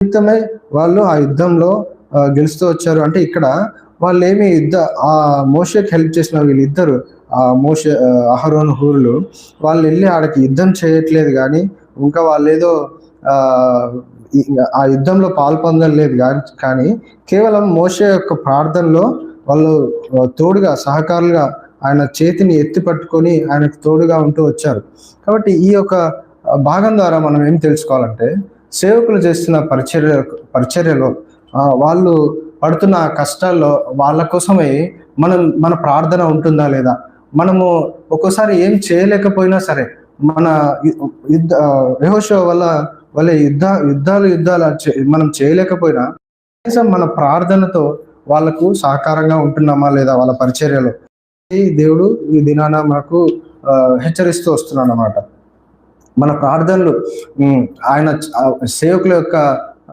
నిమిత్తమై వాళ్ళు ఆ యుద్ధంలో గెలుస్తూ వచ్చారు. అంటే ఇక్కడ వాళ్ళేమి ఆ మోషేకి హెల్ప్ చేసిన వీళ్ళిద్దరు, అహరోను, హూరులు వాళ్ళెళ్ళి ఆడకి యుద్ధం చేయట్లేదు గానీ, ఇంకా వాళ్ళేదో ఆహ్, ఆ యుద్ధంలో పాల్పొందలేదు కానీ కేవలం మోషే యొక్క ప్రార్థనలో వాళ్ళు తోడుగా, సహకారులుగా ఆయన చేతిని ఎత్తి పట్టుకొని ఆయనకు తోడుగా ఉంటూ వచ్చారు. కాబట్టి ఈ యొక్క భాగం ద్వారా మనం ఏం తెలుసుకోవాలంటే, సేవకులు చేస్తున్న పరిచర్యలో వాళ్ళు పడుతున్న కష్టాల్లో వాళ్ళ కోసమై మన ప్రార్థన ఉంటుందా లేదా? మనము ఒక్కోసారి ఏం చేయలేకపోయినా సరే, మన యెహోషువ వలె యుద్ధాలు మనం చేయలేకపోయినా కనీసం మన ప్రార్థనతో వాళ్ళకు సహకారంగా ఉంటున్నామా లేదా వాళ్ళ పరిచర్యలో? దేవుడు ఈ దినాన మనకు హెచ్చరిస్తూ వస్తున్నాడనమాట. మన ప్రార్థనలు ఆయన సేవకుల యొక్క